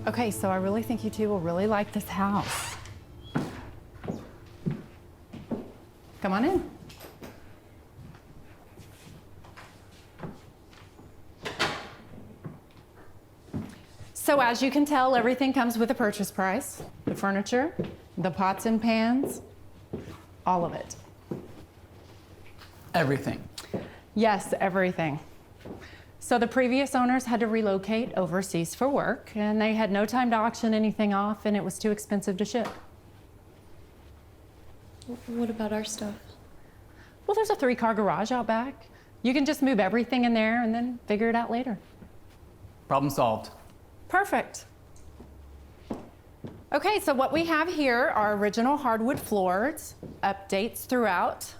Okay, so I really think you two will really like this house. Come on in. So as you can tell, everything comes with a purchase price. The furniture, the pots and pans, all of it. Everything. Yes, everything. So the previous owners had to relocate overseas for work, and they had no time to auction anything off, and it was too expensive to ship. What about our stuff? Well, there's a 3-car garage out back. You can just move everything in there and then figure it out later. Problem solved. Perfect. Okay, so what we have here are original hardwood floors, updates throughout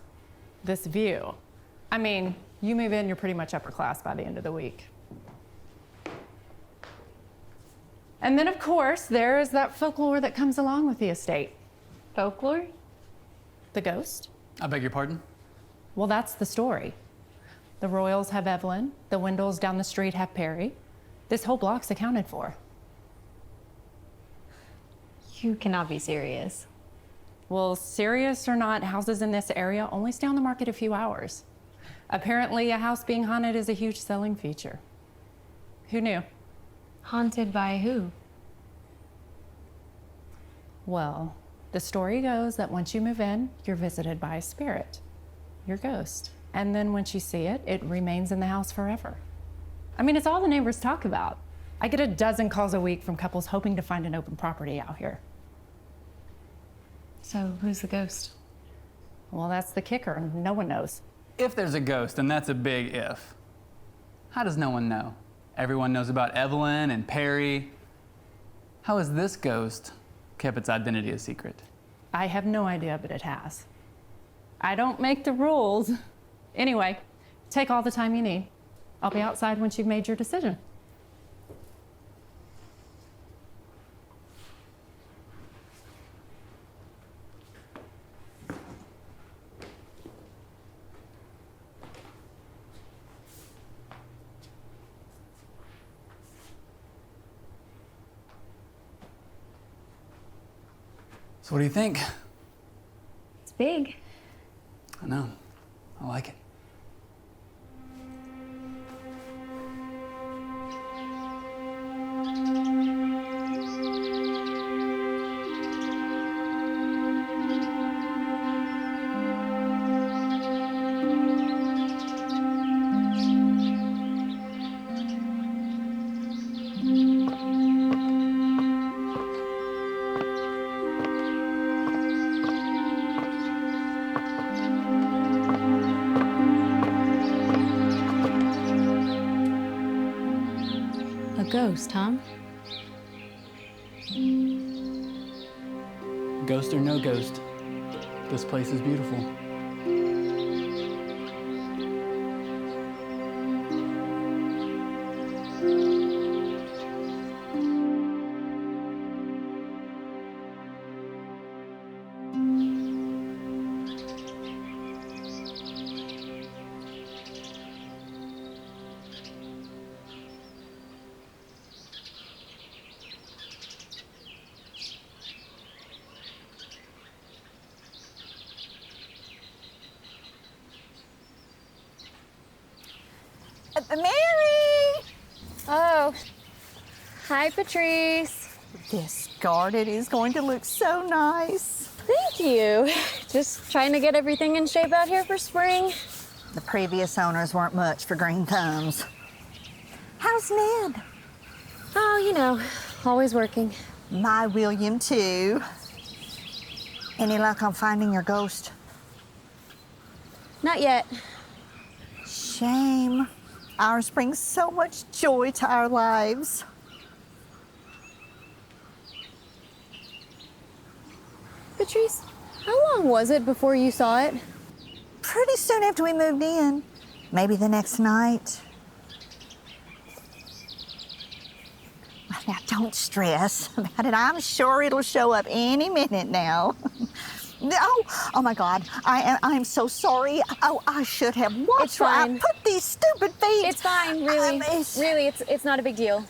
this view. I mean, you move in, you're pretty much upper class by the end of the week. And then, of course, there is that folklore that comes along with the estate. Folklore? The ghost. I beg your pardon? Well, that's the story. The Royals have Evelyn, the Wendells down the street have Perry. This whole block's accounted for. You cannot be serious. Well, serious or not, houses in this area only stay on the market a few hours. Apparently, a house being haunted is a huge selling feature. Who knew? Haunted by who? Well, the story goes that once you move in, you're visited by a spirit, your ghost. And then once you see it, it remains in the house forever. I mean, it's all the neighbors talk about. I get a dozen calls a week from couples hoping to find an open property out here. So, who's the ghost? Well, that's the kicker. No one knows. If there's a ghost, and that's a big if. How does no one know? Everyone knows about Evelyn and Perry. How has this ghost kept its identity a secret? I have no idea, but it has. I don't make the rules. Anyway, take all the time you need. I'll be outside once you've made your decision. So what do you think? It's big. I know. I like it. A ghost, huh? Ghost or no ghost, this place is beautiful. Mary! Oh. Hi, Patrice. This garden is going to look so nice. Thank you. Just trying to get everything in shape out here for spring. The previous owners weren't much for green thumbs. How's Ned? Oh, you know, always working. My William, too. Any luck on finding your ghost? Not yet. Shame. Ours brings so much joy to our lives. Patrice, how long was it before you saw it? Pretty soon after we moved in. Maybe the next night. Now, don't stress about it. I'm sure it'll show up any minute now. Oh my God! I'm so sorry. Oh, I should have watched. It's fine. I put these stupid feet. It's fine, really. Really, it's not a big deal.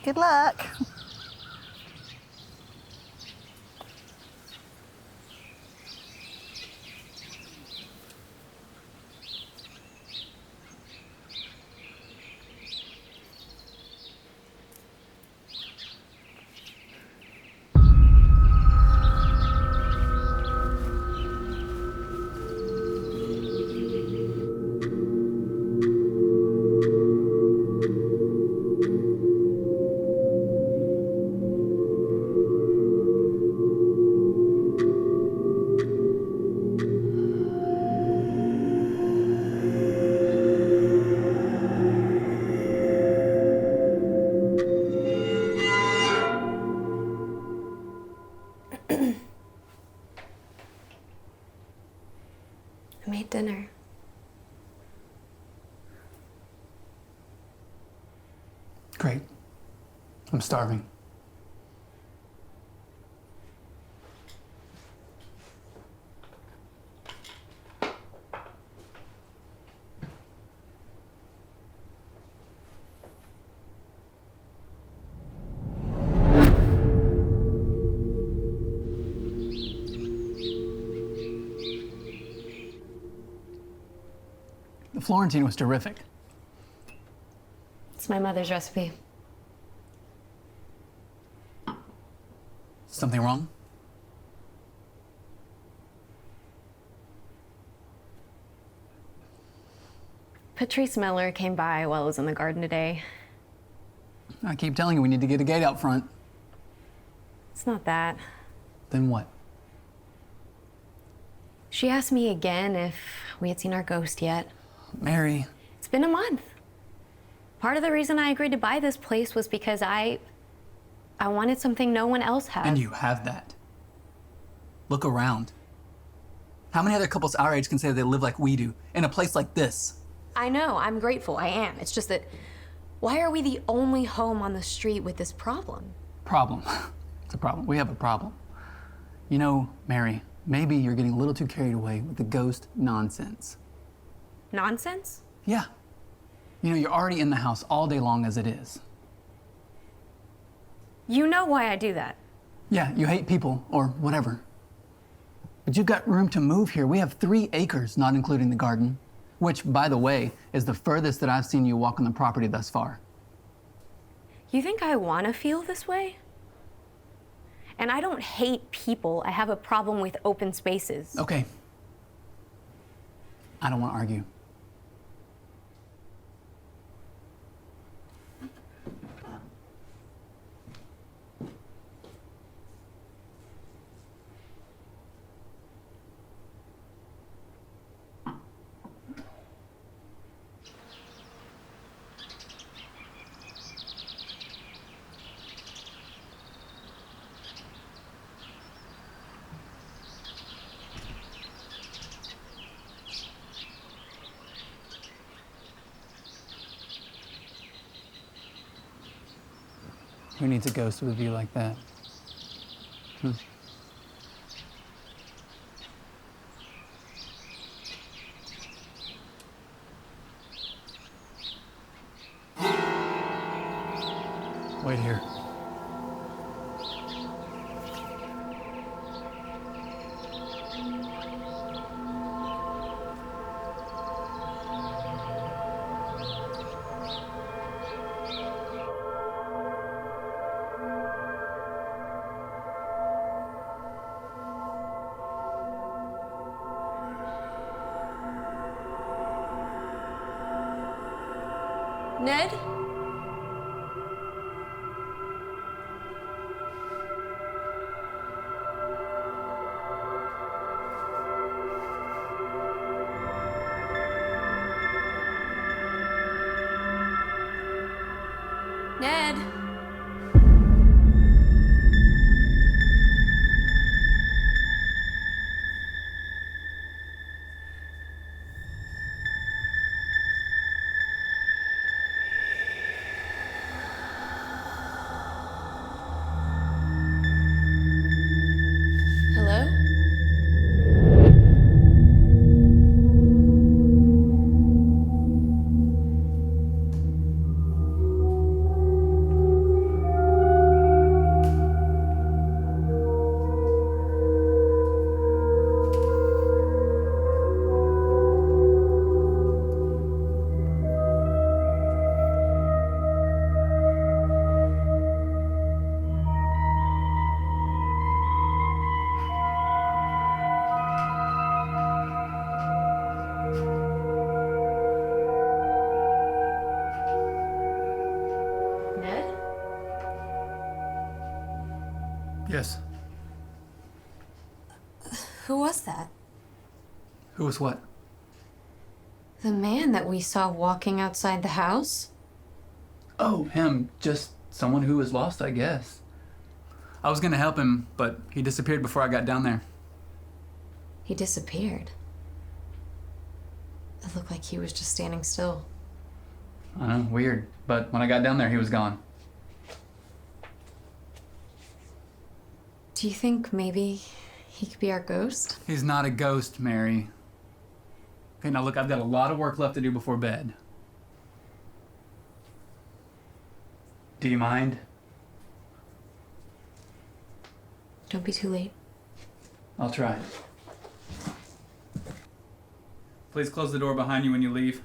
Good luck. I made dinner. Great. I'm starving. The Florentine was terrific. It's my mother's recipe. Something wrong? Patrice Miller came by while I was in the garden today. I keep telling you we need to get a gate out front. It's not that. Then what? She asked me again if we had seen our ghost yet. Mary. It's been a month. Part of the reason I agreed to buy this place was because I wanted something no one else had. And you have that. Look around. How many other couples our age can say they live like we do in a place like this? I know, I'm grateful, I am. It's just that, why are we the only home on the street with this problem? Problem. It's a problem. We have a problem. You know, Mary, maybe you're getting a little too carried away with the ghost nonsense. Nonsense? Yeah. You know, you're already in the house all day long as it is. You know why I do that. Yeah, you hate people, or whatever. But you've got room to move here. We have 3 acres, not including the garden, which, by the way, is the furthest that I've seen you walk on the property thus far. You think I want to feel this way? And I don't hate people. I have a problem with open spaces. Okay. I don't want to argue. Who needs a ghost with a view like that? Hmm. Wait here. Ned? Ned? Hello? Ned? Yes. Who was that? Who was what? The man that we saw walking outside the house? Oh, him. Just someone who was lost, I guess. I was gonna help him, but he disappeared before I got down there. He disappeared. It looked like he was just standing still. I know, weird. But when I got down there, he was gone. Do you think maybe he could be our ghost? He's not a ghost, Mary. Okay, now look, I've got a lot of work left to do before bed. Do you mind? Don't be too late. I'll try. Please close the door behind you when you leave.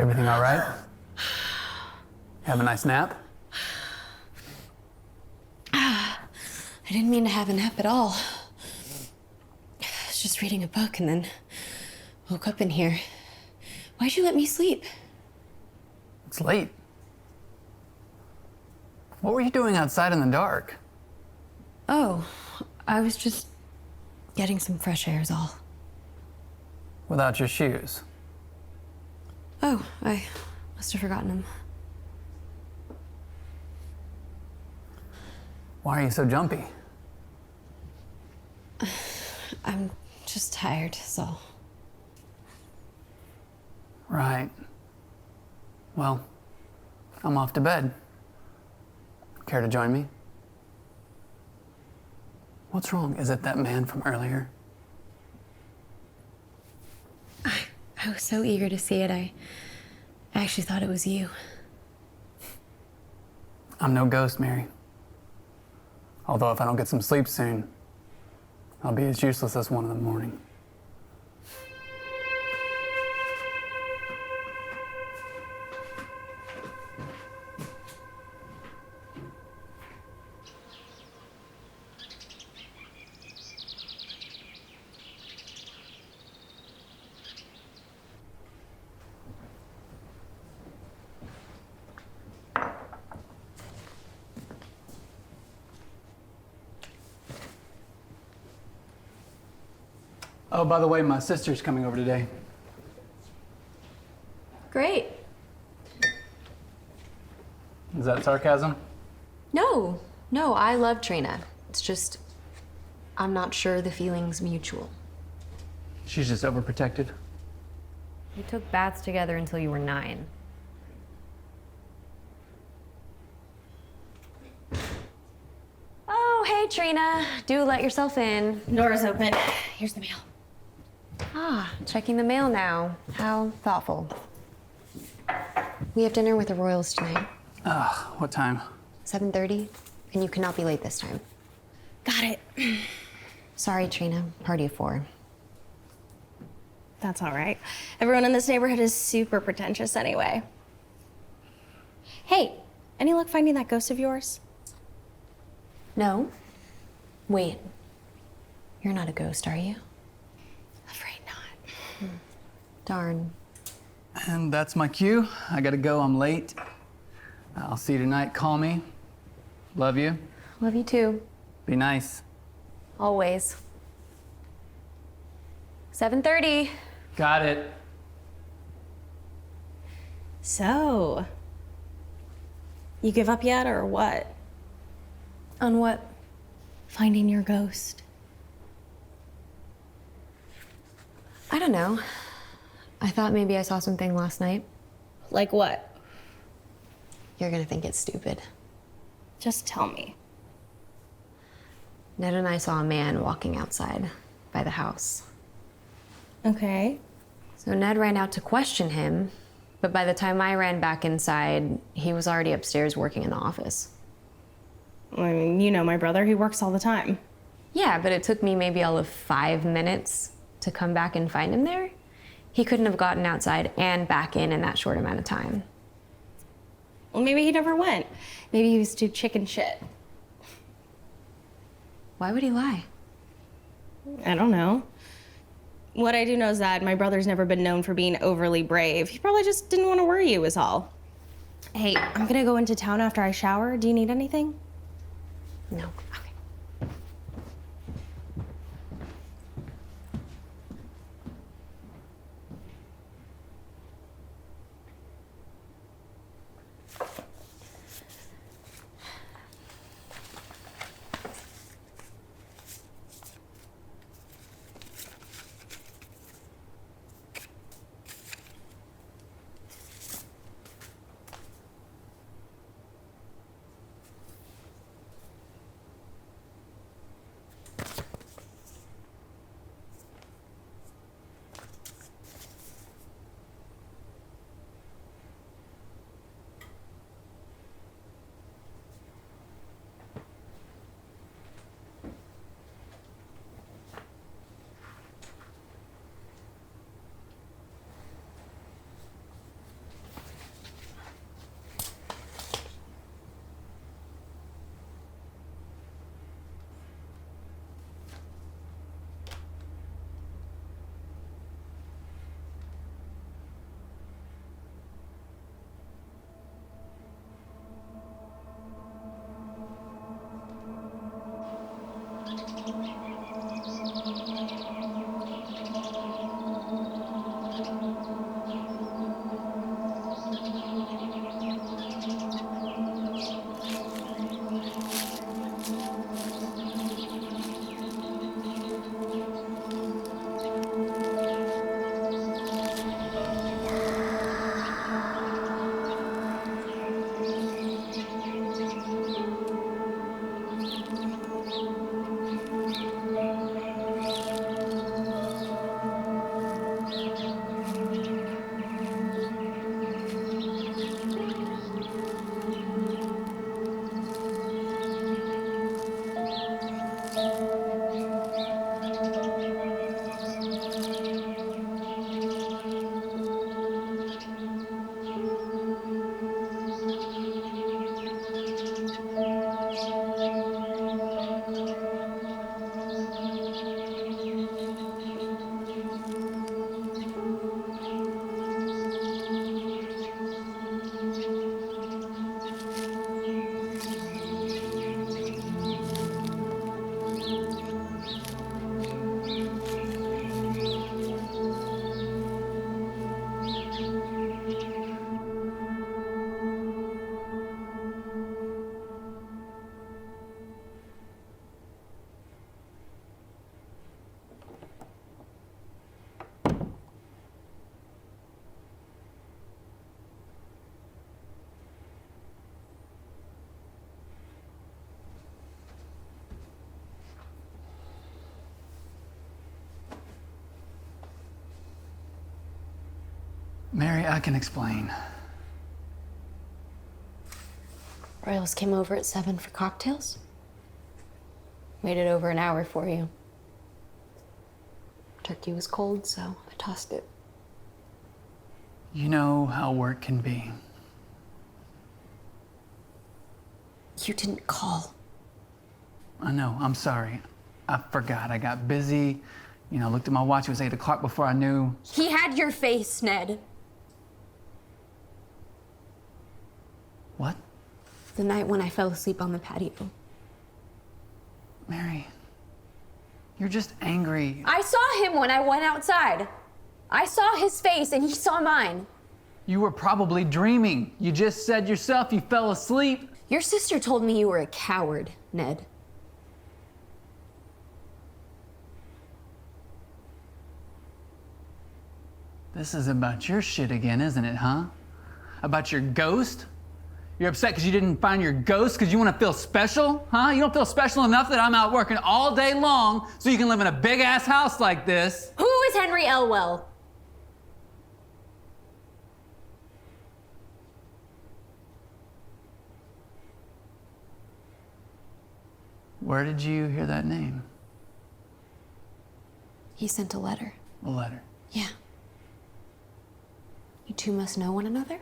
Everything all right? Have a nice nap? I didn't mean to have a nap at all. I was just reading a book and then woke up in here. Why'd you let me sleep? It's late. What were you doing outside in the dark? Oh, I was just getting some fresh air is all. Without your shoes? Oh, I must have forgotten them. Why are you so jumpy? I'm just tired, so. Right. Well, I'm off to bed. Care to join me? What's wrong? Is it that man from earlier? I was so eager to see it, I actually thought it was you. I'm no ghost, Mary. Although if I don't get some sleep soon, I'll be as useless as 1 in the morning. Oh, by the way, my sister's coming over today. Great. Is that sarcasm? No, I love Trina. It's just, I'm not sure the feeling's mutual. She's just overprotected. You took baths together until you were 9. Oh, hey, Trina. Do let yourself in. Door's open. Here's the mail. Ah, checking the mail now. How thoughtful. We have dinner with the Royals tonight. What time? 7:30, and you cannot be late this time. Got it. Sorry, Trina. Party of 4. That's all right. Everyone in this neighborhood is super pretentious anyway. Hey, any luck finding that ghost of yours? No? Wait. You're not a ghost, are you? Afraid not. Darn. And that's my cue. I gotta go, I'm late. I'll see you tonight. Call me. Love you. Love you too. Be nice. Always. 7:30. Got it. So, you give up yet or what? On what? Finding your ghost. I don't know. I thought maybe I saw something last night. Like what? You're gonna think it's stupid. Just tell me. Ned and I saw a man walking outside by the house. Okay. So Ned ran out to question him, but by the time I ran back inside, he was already upstairs working in the office. I mean, you know my brother, he works all the time. Yeah, but it took me maybe all of 5 minutes to come back and find him there. He couldn't have gotten outside and back in that short amount of time. Well, maybe he never went. Maybe he was too chicken shit. Why would he lie? I don't know. What I do know is that my brother's never been known for being overly brave. He probably just didn't want to worry you is all. Hey, I'm gonna go into town after I shower. Do you need anything? No. Mary, I can explain. Royals came over at 7 for cocktails. Waited over an hour for you. Turkey was cold, so I tossed it. You know how work can be. You didn't call. I know, I'm sorry. I forgot, I got busy. You know, looked at my watch, it was 8 o'clock before I knew. He had your face, Ned. What? The night when I fell asleep on the patio. Mary, you're just angry. I saw him when I went outside. I saw his face and he saw mine. You were probably dreaming. You just said yourself you fell asleep. Your sister told me you were a coward, Ned. This is about your shit again, isn't it, huh? About your ghost? You're upset because you didn't find your ghost because you want to feel special, huh? You don't feel special enough that I'm out working all day long so you can live in a big-ass house like this. Who is Henry Elwell? Where did you hear that name? He sent a letter. A letter. Yeah. You two must know one another?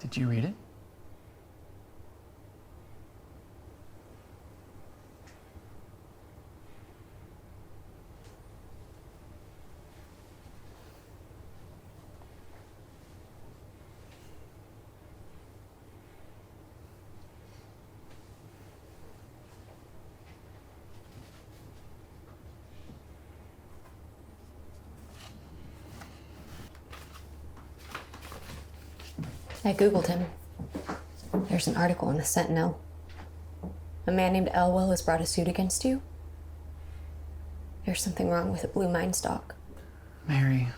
Did you read it? I Googled him. There's an article in the Sentinel. A man named Elwell has brought a suit against you. There's something wrong with a blue mine stock. Mary,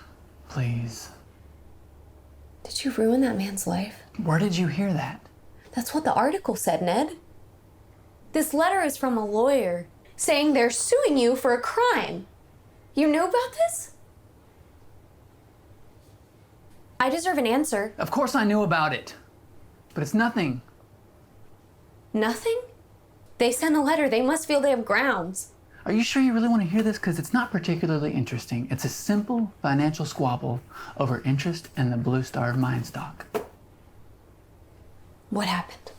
please. Did you ruin that man's life? Where did you hear that? That's what the article said, Ned. This letter is from a lawyer saying they're suing you for a crime. You knew about this? I deserve an answer. Of course I knew about it, but it's nothing. Nothing? They sent a letter. They must feel they have grounds. Are you sure you really want to hear this? Because it's not particularly interesting. It's a simple financial squabble over interest in the Blue Star mine stock. What happened?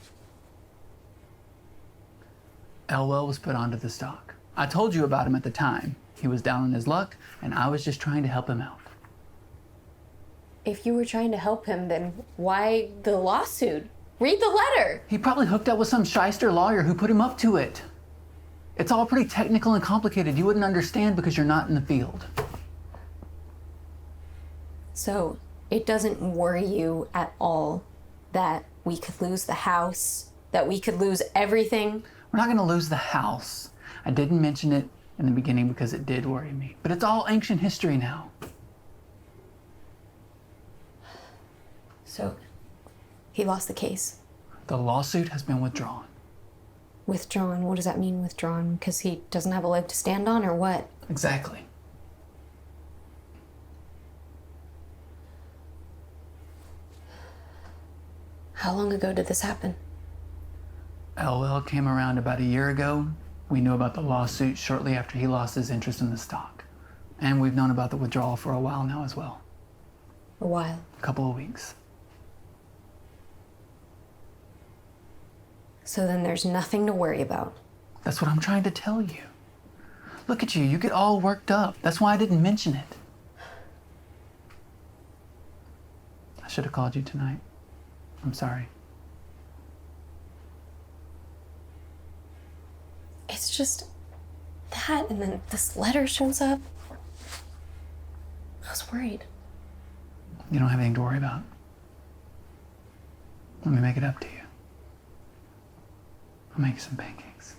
Elwell was put onto the stock. I told you about him at the time. He was down on his luck, and I was just trying to help him out. If you were trying to help him, then why the lawsuit? Read the letter. He probably hooked up with some shyster lawyer who put him up to it. It's all pretty technical and complicated. You wouldn't understand because you're not in the field. So it doesn't worry you at all that we could lose the house, that we could lose everything? We're not going to lose the house. I didn't mention it in the beginning because it did worry me. But it's all ancient history now. So he lost the case. The lawsuit has been withdrawn. Withdrawn? What does that mean, withdrawn? Because he doesn't have a leg to stand on, or what? Exactly. How long ago did this happen? Elwell came around about a year ago. We knew about the lawsuit shortly after he lost his interest in the stock. And we've known about the withdrawal for a while now as well. A while. A couple of weeks. So then there's nothing to worry about. That's what I'm trying to tell you. Look at you, you get all worked up. That's why I didn't mention it. I should have called you tonight. I'm sorry. It's just that, and then this letter shows up. I was worried. You don't have anything to worry about. Let me make it up to you. I'll make you some pancakes.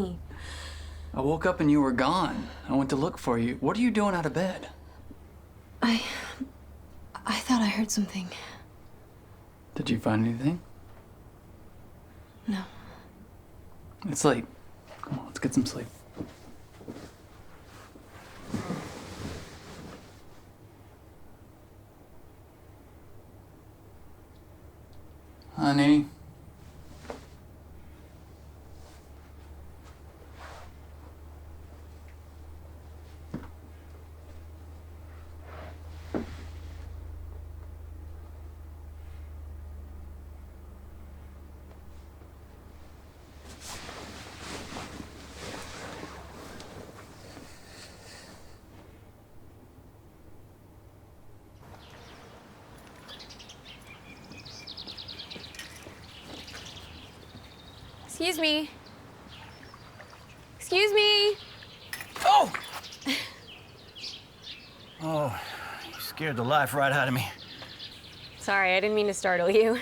me? I woke up and you were gone. I went to look for you. What are you doing out of bed? I thought I heard something. Did you find anything? No. It's late. Come on, let's get some sleep. Honey. Excuse me. Excuse me. Oh! Oh, you scared the life right out of me. Sorry, I didn't mean to startle you.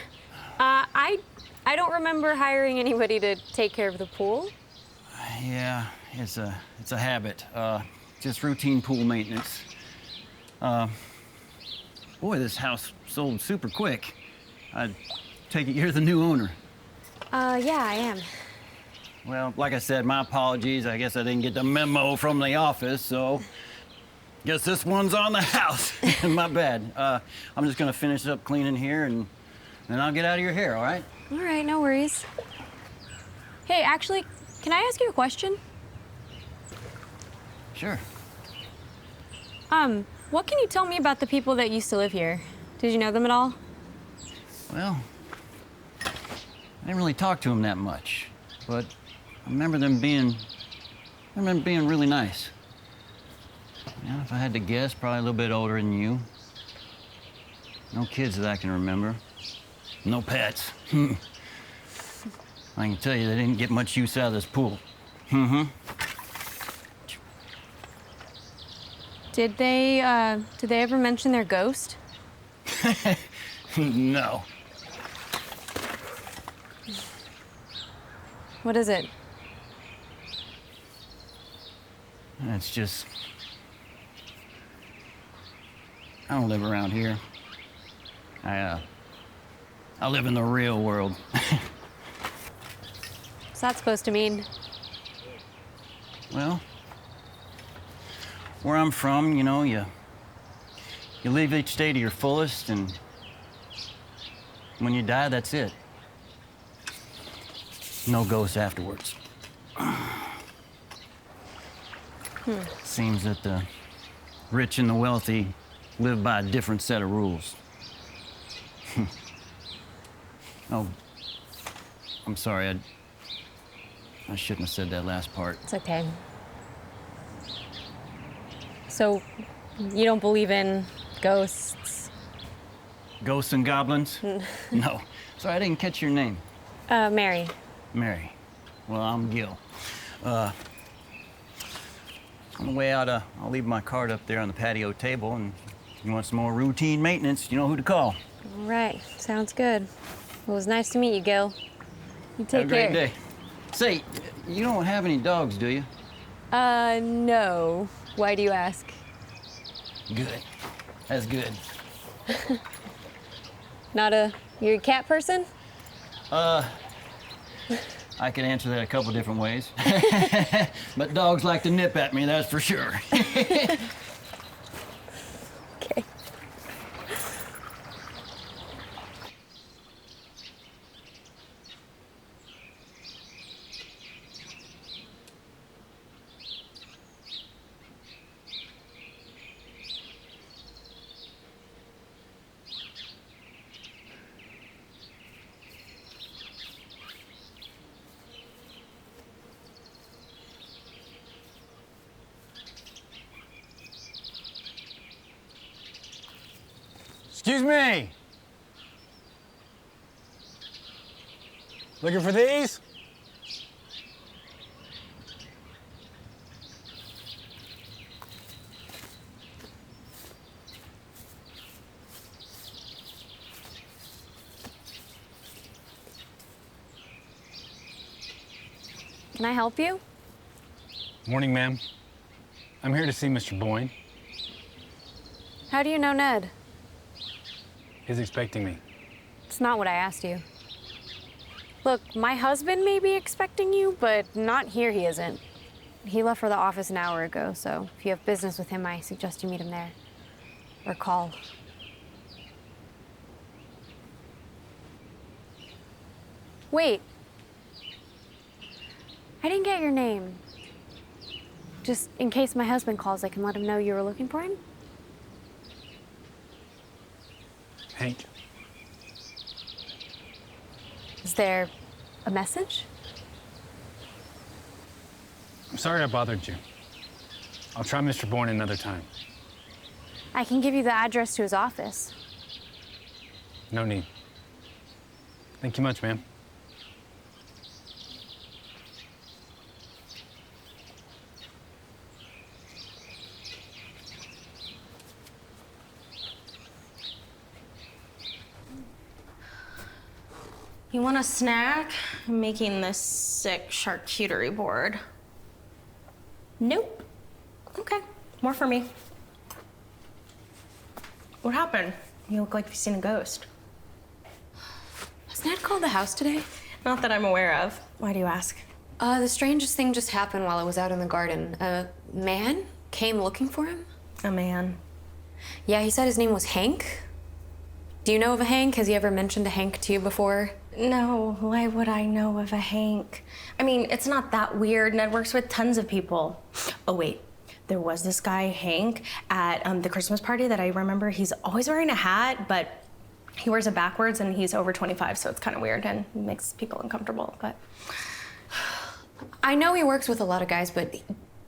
I don't remember hiring anybody to take care of the pool. Yeah, it's a habit. Just routine pool maintenance. Boy, this house sold super quick. I take it you're the new owner. Yeah, I am. Well, like I said, my apologies. I guess I didn't get the memo from the office, so guess this one's on the house. My bad. I'm just gonna finish up cleaning here and then I'll get out of your hair, all right? All right, no worries. Hey, actually, can I ask you a question? Sure. What can you tell me about the people that used to live here? Did you know them at all? Well, I didn't really talk to them that much, but I remember them being really nice. Yeah, if I had to guess, probably a little bit older than you. No kids that I can remember. No pets. I can tell you they didn't get much use out of this pool. Mm-hmm. Did they ever mention their ghost? No. What is it? It's just... I don't live around here. I live in the real world. What's that supposed to mean? Well, where I'm from, you know, you live each day to your fullest, and when you die, that's it. No ghosts afterwards. Seems that the rich and the wealthy live by a different set of rules. Oh, I'm sorry, I shouldn't have said that last part. It's okay. So, you don't believe in ghosts? Ghosts and goblins? No. Sorry, I didn't catch your name. Mary. Mary. Well, I'm Gil. On the way out, I'll leave my card up there on the patio table, and if you want some more routine maintenance, you know who to call. All right, sounds good. Well, it was nice to meet you, Gil. You take care. Have a great day. Say, you don't have any dogs, do you? No. Why do you ask? Good. That's good. You're a cat person? I could answer that a couple different ways. But dogs like to nip at me, that's for sure. Okay. Excuse me. Looking for these? Can I help you? Morning, ma'am. I'm here to see Mr. Boyne. How do you know Ned? He's expecting me. It's not what I asked you. Look, my husband may be expecting you, but not here he isn't. He left for the office an hour ago, so if you have business with him, I suggest you meet him there. Or call. Wait. I didn't get your name. Just in case my husband calls, I can let him know you were looking for him. Hank. Is there a message? I'm sorry I bothered you. I'll try Mr. Boyne another time. I can give you the address to his office. No need. Thank you much, ma'am. You want a snack? I'm making this sick charcuterie board. Nope. Okay, more for me. What happened? You look like you've seen a ghost. Has Ned called the house today? Not that I'm aware of. Why do you ask? The strangest thing just happened while I was out in the garden. A man came looking for him. A man. Yeah, he said his name was Hank. Do you know of a Hank? Has he ever mentioned a Hank to you before? No, why would I know of a Hank? I mean, it's not that weird. Ned works with tons of people. Oh, wait. There was this guy, Hank, at the Christmas party that I remember. He's always wearing a hat, but he wears it backwards and he's over 25, so it's kind of weird and makes people uncomfortable, but... I know he works with a lot of guys, but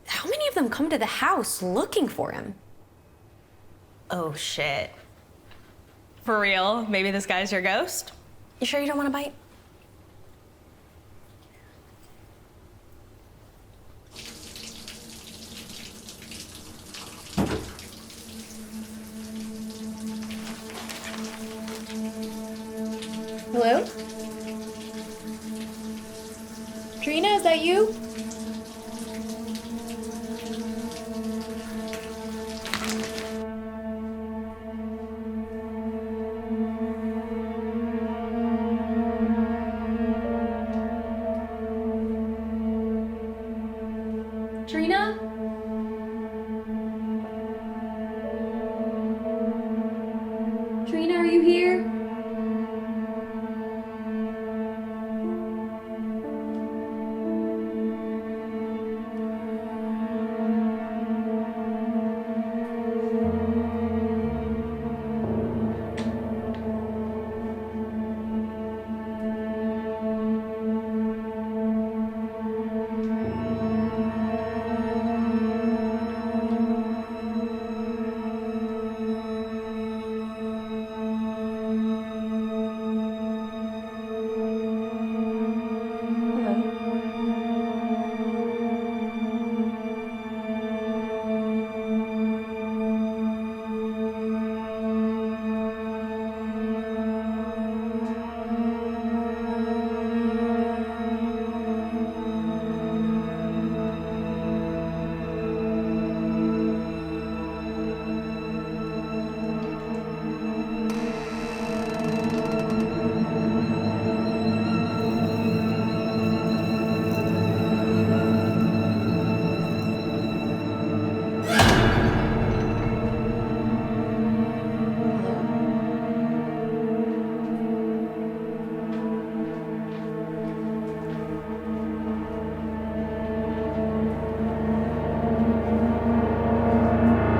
how many of them come to the house looking for him? Oh, shit. For real? Maybe this guy's your ghost? You sure you don't want a bite? Hello? Trina, is that you? Trina? Trina, are you here?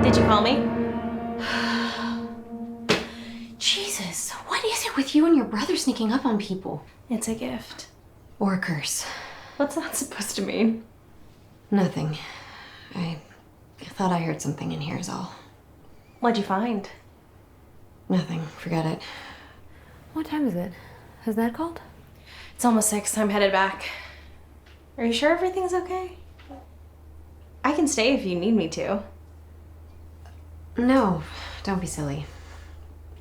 Did you call me? Jesus, what is it with you and your brother sneaking up on people? It's a gift. Or a curse? What's that supposed to mean? Nothing. I thought I heard something in here is all. What'd you find? Nothing. Forget it. What time is it? Has Ned called? It's almost 6. I'm headed back. Are you sure everything's okay? I can stay if you need me to. No, don't be silly.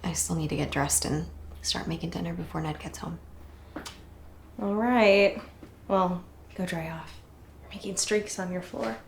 I still need to get dressed and start making dinner before Ned gets home. All right. Well, Go dry off. You're making streaks on your floor.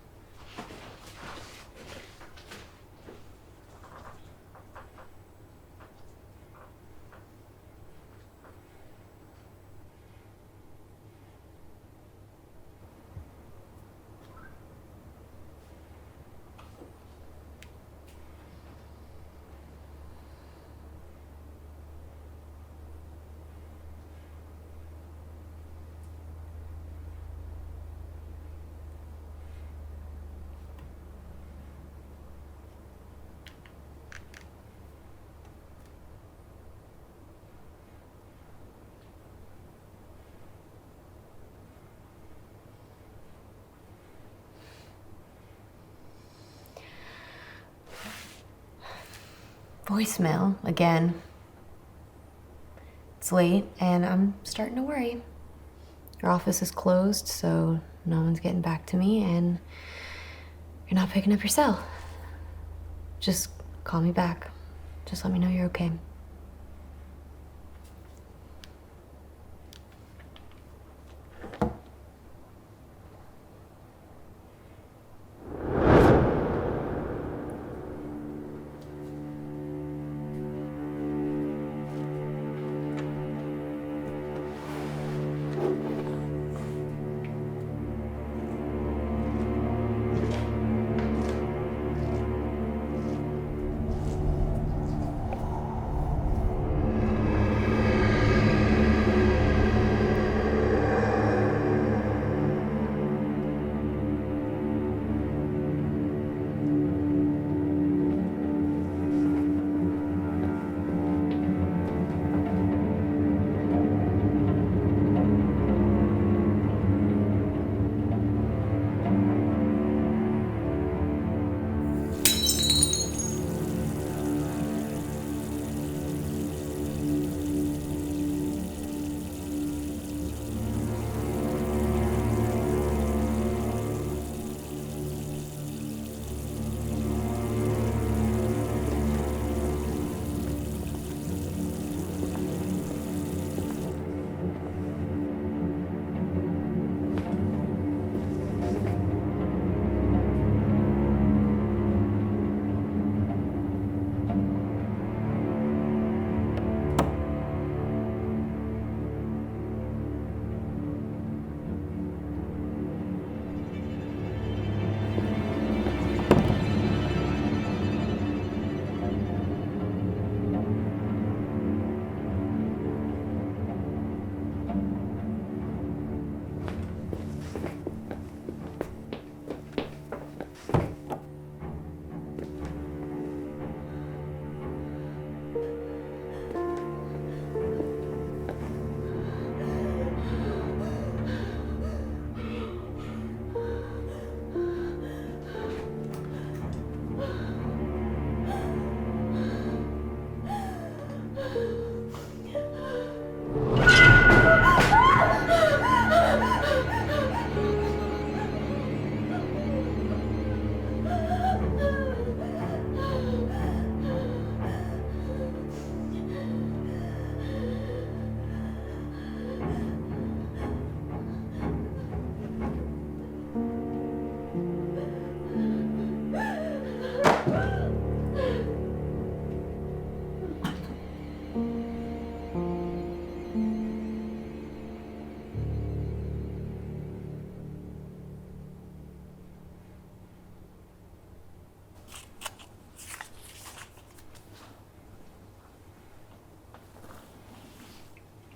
Voicemail again. It's late and I'm starting to worry. Your office is closed, so no one's getting back to me, and you're not picking up your cell. Just call me back. Just let me know you're okay.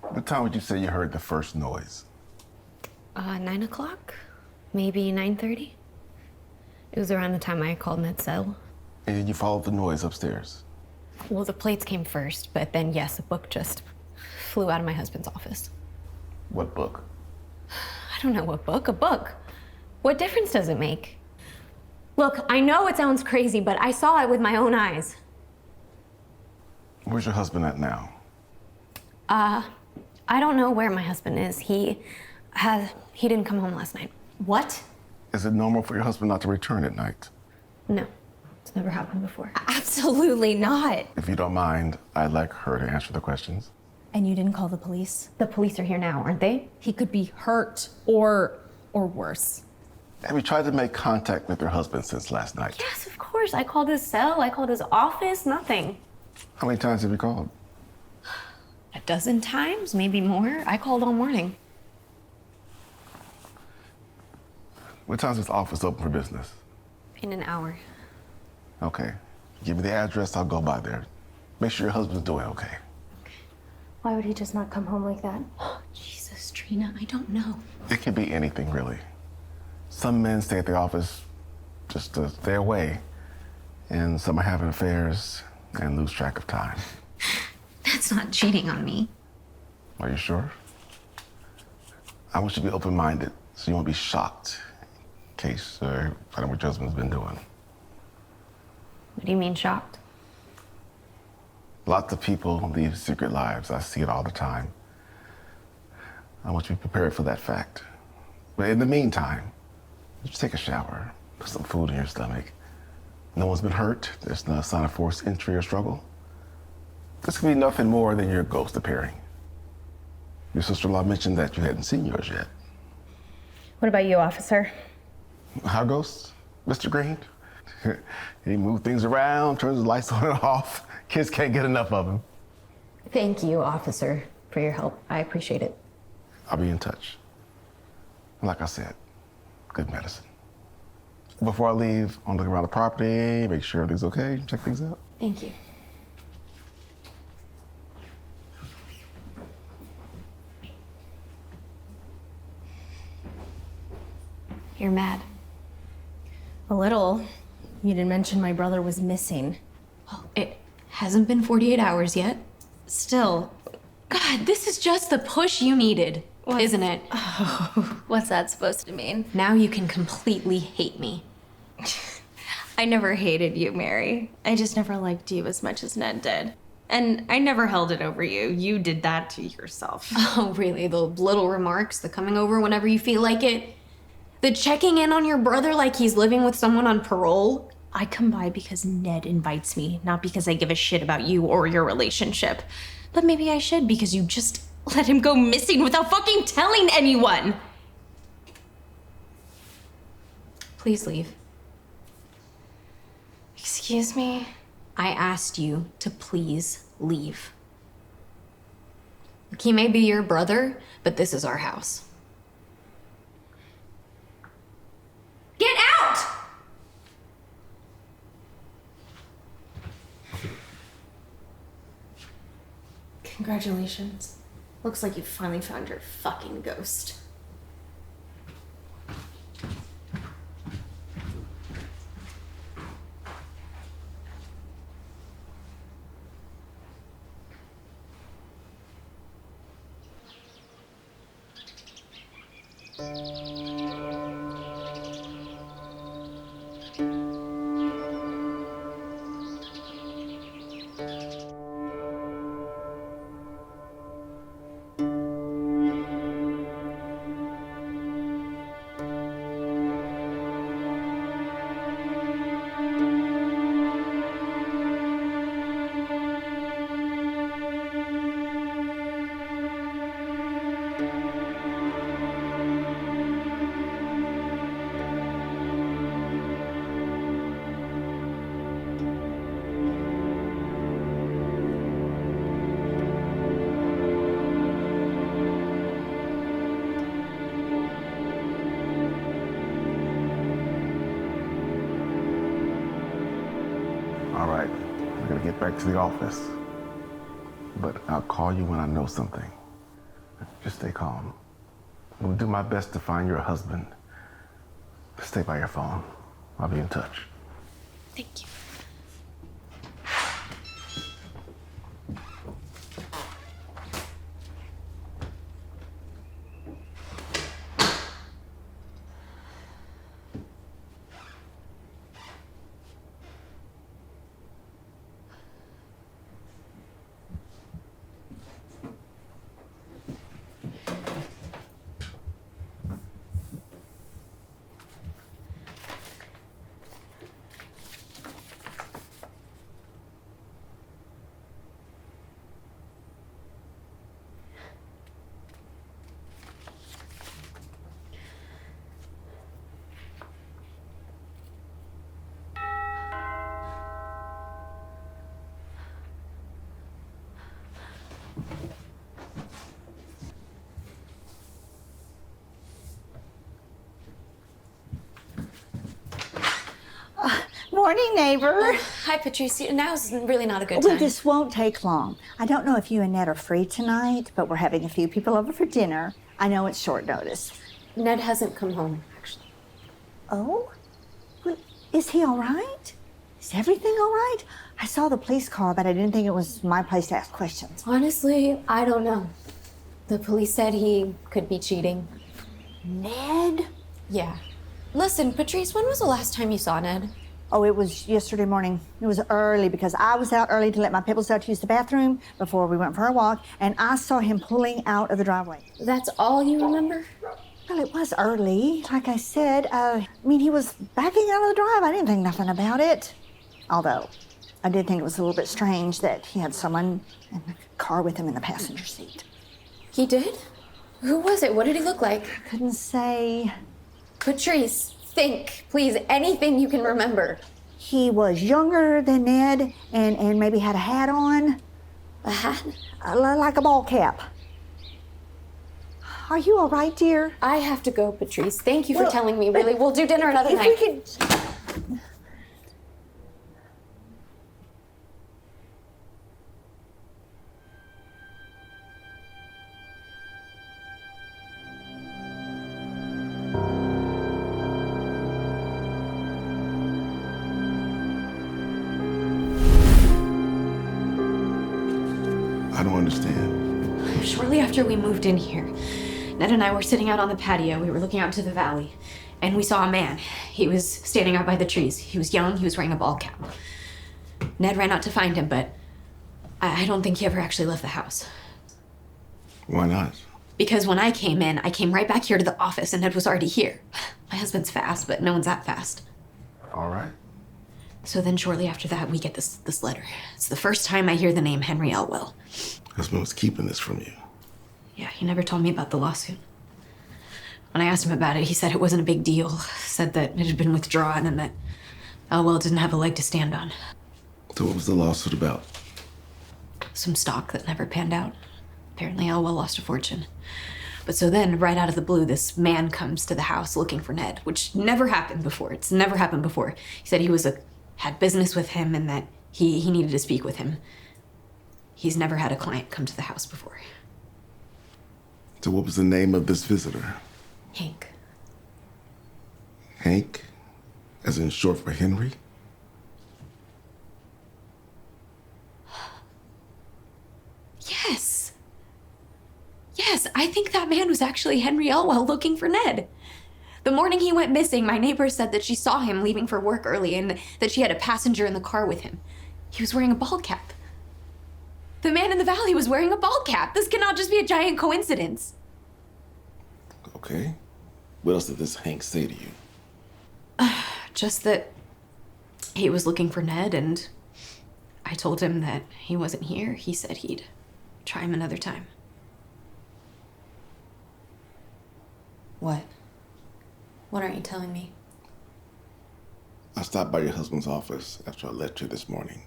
What time would you say you heard the first noise? 9 o'clock, maybe 9:30. It was around the time I called Med-Cell. And you followed the noise upstairs? Well, the plates came first, but then yes, a book just flew out of my husband's office. What book? I don't know what book. A book. What difference does it make? Look, I know it sounds crazy, but I saw it with my own eyes. Where's your husband at now? I don't know where my husband is. He didn't come home last night. What? Is it normal for your husband not to return at night? No, it's never happened before. Absolutely not. If you don't mind, I'd like her to answer the questions. And you didn't call the police? The police are here now, aren't they? He could be hurt or or worse. Have you tried to make contact with your husband since last night? Yes, of course. I called his cell, I called his office, nothing. How many times have you called? A dozen times, maybe more. I called all morning. What time is this office open for business? In an hour. Okay. Give me the address, I'll go by there. Make sure your husband's doing okay. Why would he just not come home like that? Oh, Jesus, Trina, I don't know. It can be anything, really. Some men stay at the office just to stay away, and some are having affairs and lose track of time. That's not cheating on me. Are you sure? I want you to be open-minded so you won't be shocked in case you find out what your husband's been doing. What do you mean shocked? Lots of people lead secret lives. I see it all the time. I want you to be prepared for that fact. But in the meantime, just take a shower, put some food in your stomach. No one's been hurt. There's no sign of forced entry or struggle. This could be nothing more than your ghost appearing. Your sister-in-law mentioned that you hadn't seen yours yet. What about you, officer? Our ghost, Mr. Green? He moves things around, turns the lights on and off. Kids can't get enough of him. Thank you, officer, for your help. I appreciate it. I'll be in touch. Like I said, good medicine. Before I leave, I'll look around the property, make sure everything's okay, check things out. Thank you. You're mad. A little. You didn't mention my brother was missing. Well, it hasn't been 48 hours yet. Still. God, this is just the push you needed, isn't it? Oh, what's that supposed to mean? Now you can completely hate me. I never hated you, Mary. I just never liked you as much as Ned did. And I never held it over you. You did that to yourself. Oh, really? The little remarks, the coming over whenever you feel like it, the checking in on your brother like he's living with someone on parole. I come by because Ned invites me, not because I give a shit about you or your relationship. But maybe I should because you just let him go missing without fucking telling anyone. Please leave. Excuse me? I asked you to please leave. Look, he may be your brother, but this is our house. Get out! Congratulations. Looks like you finally found your fucking ghost. All right, I'm gonna get back to the office. But I'll call you when I know something. Just stay calm. I'm gonna do my best to find your husband. Stay by your phone. I'll be in touch. Thank you. morning, neighbor. Hi, Patrice. Now's really not a good Well, time. this won't take long. I don't know if you and Ned are free tonight, but we're having a few people over for dinner. I know it's short notice. Ned hasn't come home, actually. Oh? Well, is he all right? Is everything all right? I saw the police car, but I didn't think it was my place to ask questions. Honestly, I don't know. The police said he could be cheating. Ned? Yeah. Listen, Patrice, when was the last time you saw Ned? Oh, it was yesterday morning. It was early because I was out early to let my Pebbles out to use the bathroom before we went for a walk, and I saw him pulling out of the driveway. That's all you remember? Well, it was early. Like I said, he was backing out of the drive. I didn't think nothing about it. Although, I did think it was a little bit strange that he had someone in the car with him in the passenger seat. He did? Who was it? What did he look like? Couldn't say. Patrice, think, please, anything you can remember. He was younger than Ned and maybe had a hat on. A hat? Like a ball cap. Are you all right, dear? I have to go, Patrice. Thank you for telling me, really. We'll do dinner another night. If we could... I don't understand. Shortly after we moved in here, Ned and I were sitting out on the patio. We were looking out to the valley, and we saw a man. He was standing out by the trees. He was young. He was wearing a ball cap. Ned ran out to find him, but I don't think he ever actually left the house. Why not? Because when I came in, I came right back here to the office, and Ned was already here. My husband's fast, but no one's that fast. All right. So then shortly after that, we get this letter. It's the first time I hear the name Henry Elwell. Husband was keeping this from you. Yeah, he never told me about the lawsuit. When I asked him about it, he said it wasn't a big deal. Said that it had been withdrawn and that Elwell didn't have a leg to stand on. So what was the lawsuit about? Some stock that never panned out. Apparently Elwell lost a fortune. But so then, right out of the blue, this man comes to the house looking for Ned, which never happened before. It's never happened before. He said he had business with him and that he needed to speak with him. He's never had a client come to the house before. So what was the name of this visitor? Hank. Hank? As in short for Henry? Yes. Yes, I think that man was actually Henry Elwell looking for Ned. The morning he went missing, my neighbor said that she saw him leaving for work early and that she had a passenger in the car with him. He was wearing a bald cap. The man in the valley was wearing a bald cap. This cannot just be a giant coincidence. Okay. What else did this Hank say to you? Just that he was looking for Ned, and I told him that he wasn't here. He said he'd try him another time. What? What aren't you telling me? I stopped by your husband's office after I left here this morning.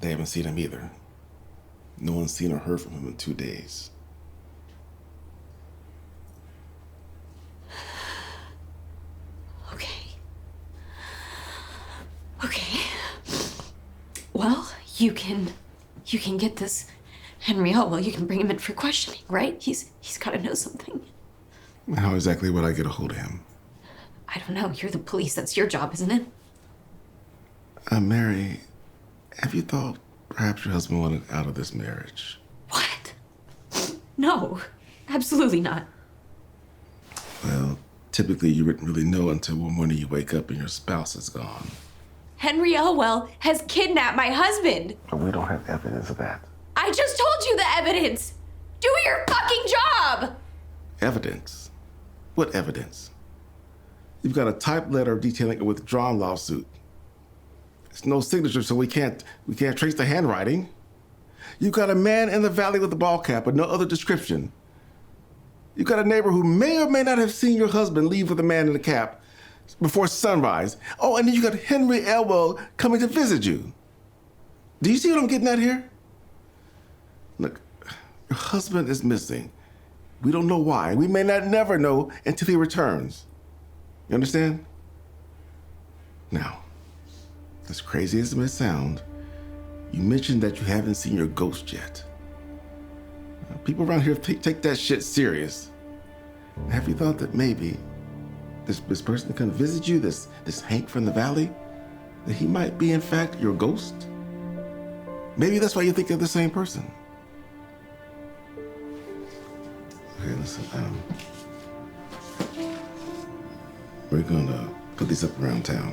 They haven't seen him either. No one's seen or heard from him in 2 days. Okay. Well, you can get this Henry Elwell. You can bring him in for questioning, right? He's got to know something. How exactly would I get a hold of him? I don't know. You're the police. That's your job, isn't it? Mary, have you thought perhaps your husband wanted out of this marriage? What? No, absolutely not. Well, typically you wouldn't really know until one morning you wake up and your spouse is gone. Henry Elwell has kidnapped my husband. But we don't have evidence of that. I just told you the evidence. Do your fucking job. Evidence? What evidence? You've got a typed letter detailing a withdrawn lawsuit. It's no signature, so we can't trace the handwriting. You've got a man in the valley with a ball cap, but no other description. You've got a neighbor who may or may not have seen your husband leave with a man in the cap before sunrise. Oh, and then you got Henry Elwell coming to visit you. Do you see what I'm getting at here? Look, your husband is missing. We don't know why. We may not never know until he returns. You understand? Now, as crazy as it may sound, you mentioned that you haven't seen your ghost yet. People around here take that shit serious. Have you thought that maybe this person that come visit you, this Hank from the valley, that he might be in fact your ghost? Maybe that's why you think they're the same person. Okay, listen, we're gonna put these up around town.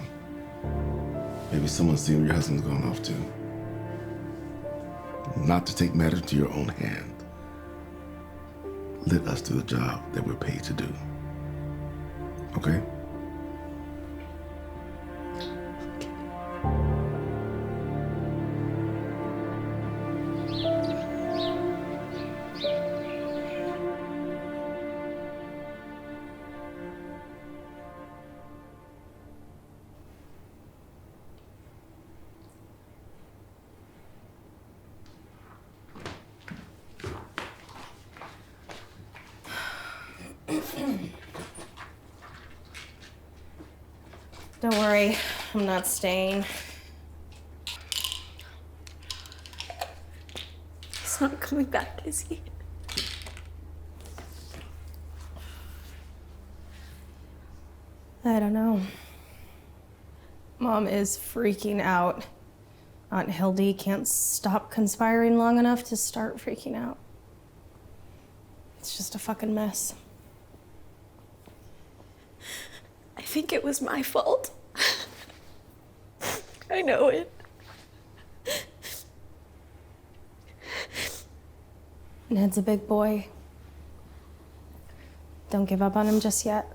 Maybe someone's seen where your husband's gone off to. Not to take matters into your own hand. Let us do the job that we're paid to do. Okay? Don't worry, I'm not staying. He's not coming back, is he? I don't know. Mom is freaking out. Aunt Hildy can't stop conspiring long enough to start freaking out. It's just a fucking mess. I think it was my fault. I know it. Ned's a big boy. Don't give up on him just yet.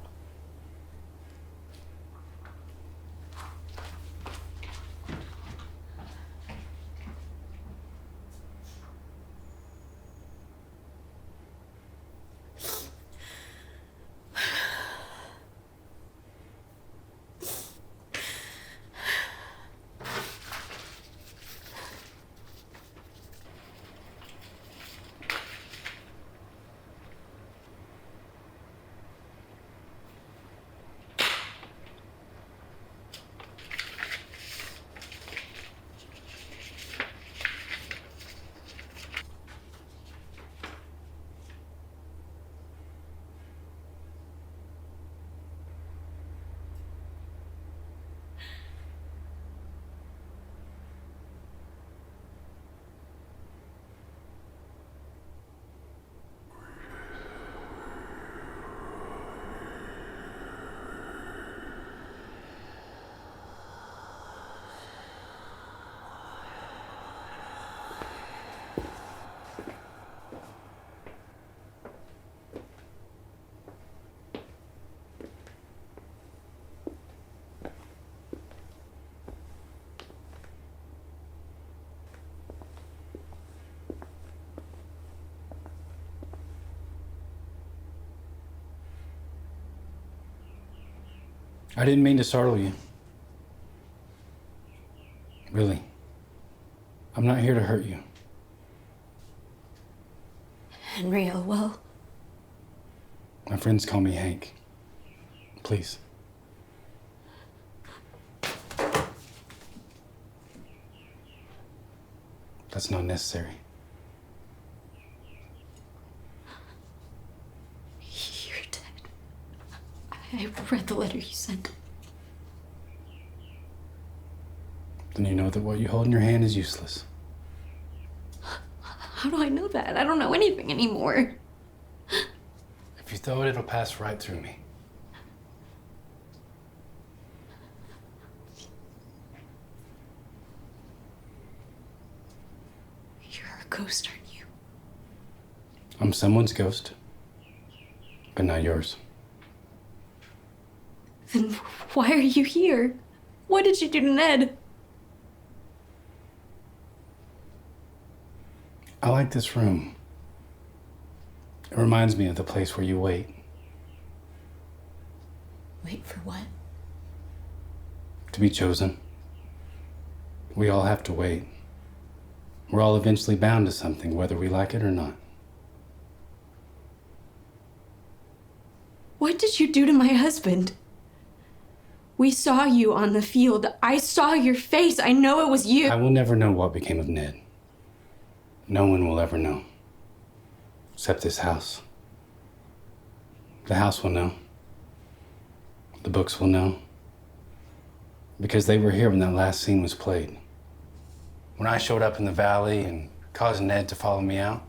I didn't mean to startle you. Really. I'm not here to hurt you. Henry Elwell. My friends call me Hank. Please. That's not necessary. You're dead. I read the letter you sent. Then you know that what you hold in your hand is useless. How do I know that? I don't know anything anymore. If you throw it, it'll pass right through me. You're a ghost, aren't you? I'm someone's ghost, but not yours. Then why are you here? What did you do to Ned? I like this room. It reminds me of the place where you wait. Wait for what? To be chosen. We all have to wait. We're all eventually bound to something, whether we like it or not. What did you do to my husband? We saw you on the field. I saw your face. I know it was you. I will never know what became of Ned. No one will ever know. Except this house. The house will know. The books will know. Because they were here when that last scene was played. When I showed up in the valley and caused Ned to follow me out,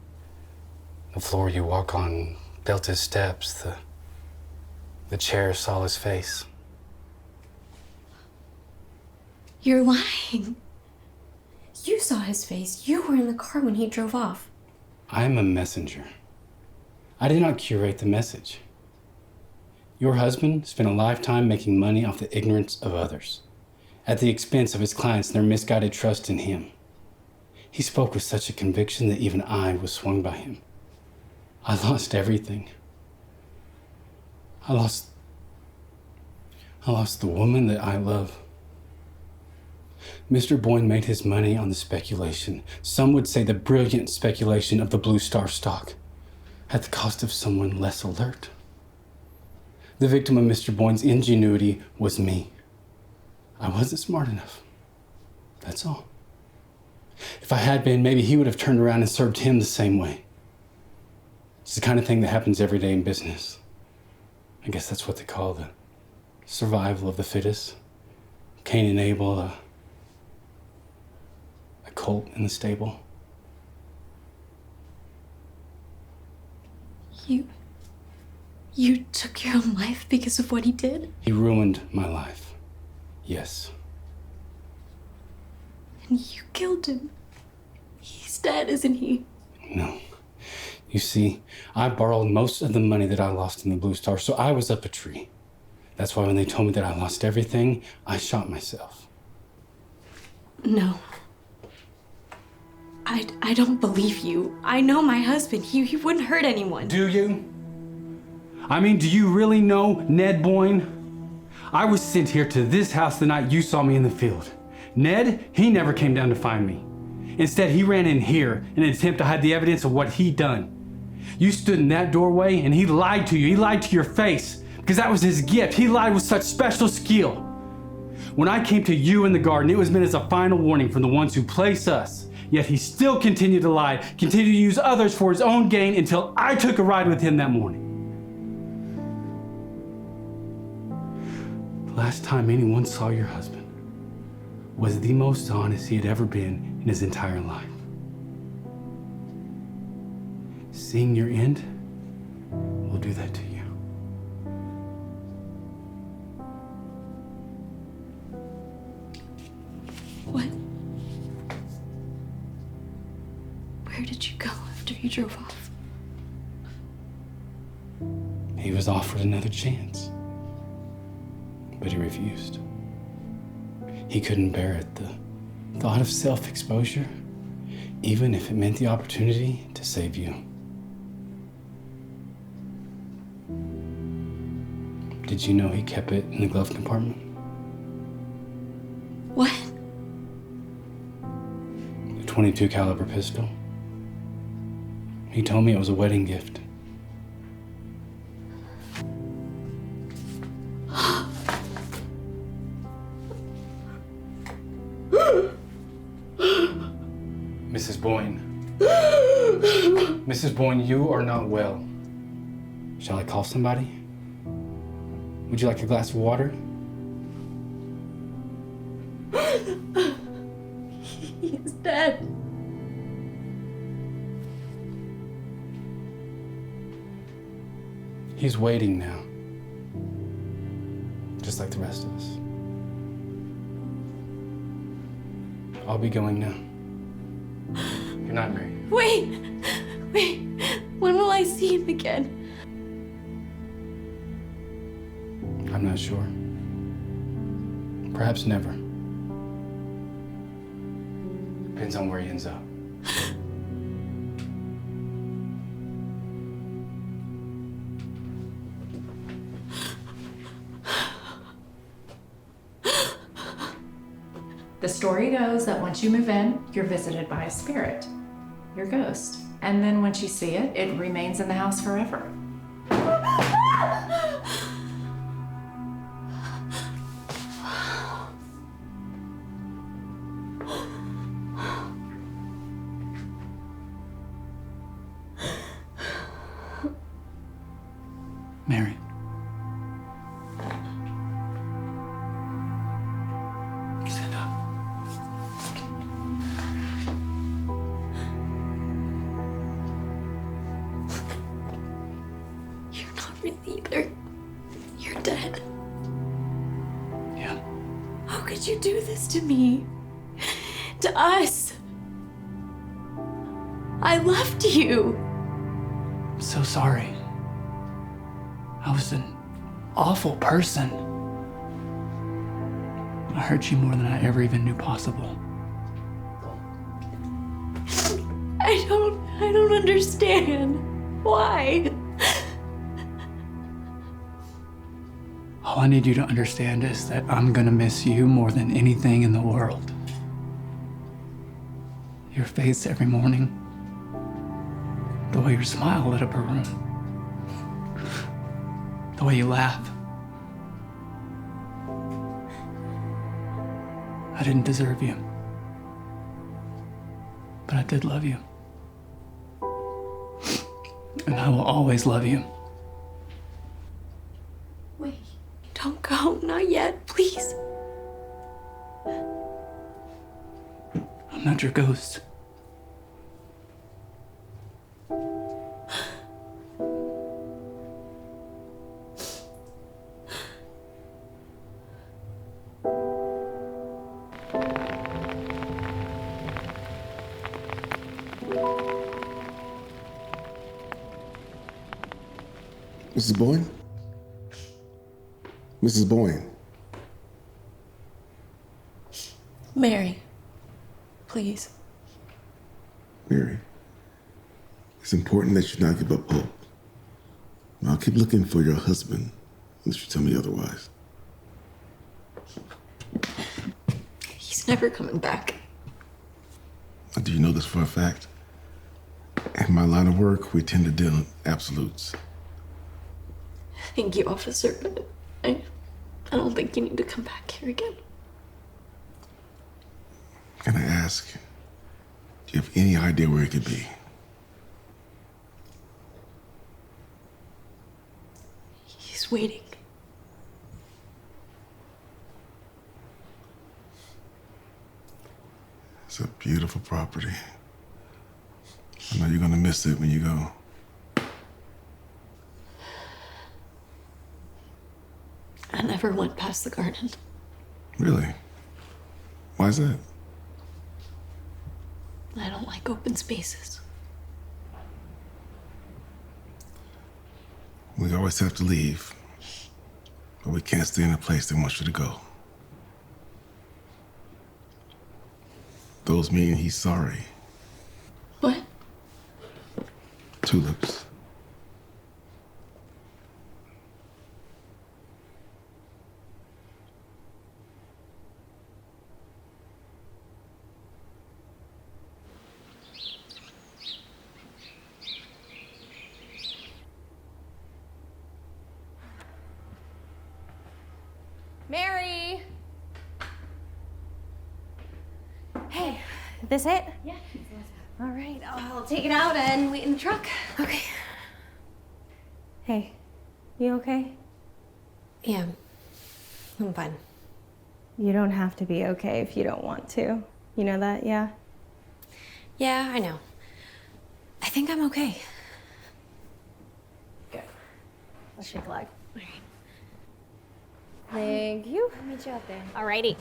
the floor you walk on built his steps, the chair saw his face. You're lying. You saw his face. You were in the car when he drove off. I am a messenger. I did not curate the message. Your husband spent a lifetime making money off the ignorance of others, at the expense of his clients and their misguided trust in him. He spoke with such a conviction that even I was swung by him. I lost everything. I lost the woman that I love. Mr. Boyne made his money on the speculation, some would say the brilliant speculation of the Blue Star stock, at the cost of someone less alert. The victim of Mr. Boyne's ingenuity was me. I wasn't smart enough. That's all. If I had been, maybe he would have turned around and served him the same way. It's the kind of thing that happens every day in business. I guess that's what they call the survival of the fittest. Cain and Abel, a colt in the stable. You took your own life because of what he did? He ruined my life. Yes. And you killed him. He's dead, isn't he? No. You see, I borrowed most of the money that I lost in the Blue Star, so I was up a tree. That's why when they told me that I lost everything, I shot myself. No. I don't believe you. I know my husband. He wouldn't hurt anyone. Do you? I mean, do you really know Ned Boyne? I was sent here to this house the night you saw me in the field. Ned, he never came down to find me. Instead, he ran in here in an attempt to hide the evidence of what he'd done. You stood in that doorway and he lied to you. He lied to your face because that was his gift. He lied with such special skill. When I came to you in the garden, it was meant as a final warning from the ones who place us. Yet he still continued to lie, continued to use others for his own gain until I took a ride with him that morning. The last time anyone saw your husband was the most honest he had ever been in his entire life. Seeing your end will do that to you. What? Where did you go after you drove off? He was offered another chance, but he refused. He couldn't bear it, the thought of self-exposure, even if it meant the opportunity to save you. Did you know he kept it in the glove compartment? What? The .22 caliber pistol. He told me it was a wedding gift. Mrs. Boyne. Mrs. Boyne, you are not well. Shall I call somebody? Would you like a glass of water? He is dead. He's waiting now. Just like the rest of us. I'll be going now. Good night, Mary. Wait! When will I see him again? I'm not sure. Perhaps never. Depends on where he ends up. The story goes that once you move in, you're visited by a spirit, your ghost. And then once you see it, it remains in the house forever. breathe either. You're dead. Yeah. How could you do this to me? To us? I loved you. I'm so sorry. I was an awful person. I hurt you more than I ever even knew possible. I don't understand. Why? All I need you to understand is that I'm gonna miss you more than anything in the world. Your face every morning. The way your smile lit up a room. The way you laugh. I didn't deserve you. But I did love you. And I will always love you. Wait, don't go. Not yet, please. I'm not your ghost. Mrs. Boyne? Mrs. Boyne. Mary, please. Mary, it's important that you not give up hope. I'll keep looking for your husband unless you tell me otherwise. He's never coming back. Do you know this for a fact? In my line of work, we tend to deal in absolutes. Thank you, officer, but I don't think you need to come back here again. Can I ask, do you have any idea where it could be? He's waiting. It's a beautiful property. I know you're gonna miss it when you go. I never went past the garden. Really? Why is that? I don't like open spaces. We always have to leave, but we can't stay in a place they want you to go. Those mean he's sorry. What? Tulips. Mary! Hey, this it? Yeah. All right, I'll take it out and wait in the truck. Okay. Hey, you okay? Yeah, I'm fine. You don't have to be okay if you don't want to. You know that, yeah? Yeah, I know. I think I'm okay. Good. Let's shake a leg. All right. Thank you. I'll meet you out there. Alrighty.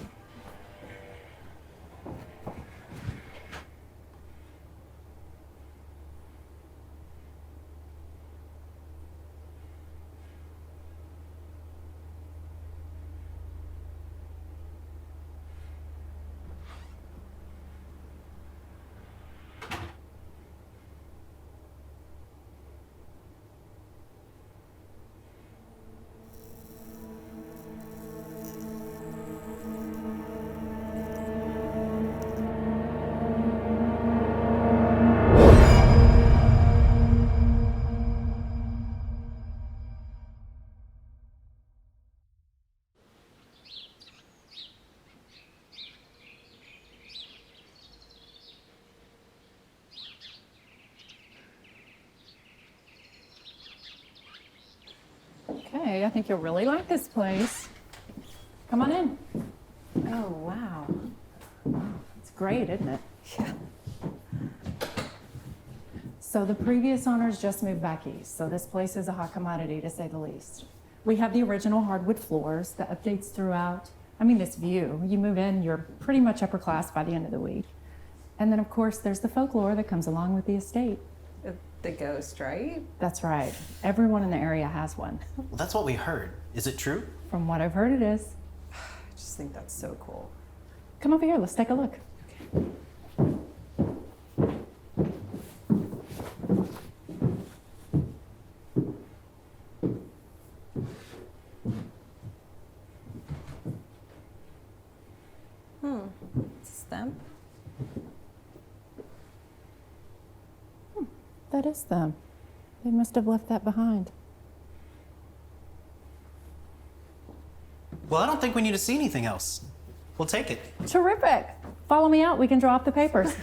Okay, I think you'll really like this place. Come on in. Oh, wow. It's great, isn't it? Yeah. So the previous owners just moved back east, so this place is a hot commodity to say the least. We have the original hardwood floors, the updates throughout. I mean, this view, you move in, you're pretty much upper class by the end of the week. And then of course, there's the folklore that comes along with the estate. The ghost, right? That's right. Everyone in the area has one. Well, that's what we heard. Is it true? From what I've heard, it is. I just think that's so cool. Come over here, let's take a look. Stamp? That is them. They must have left that behind. Well, I don't think we need to see anything else. We'll take it. Terrific. Follow me out, we can draw up the papers.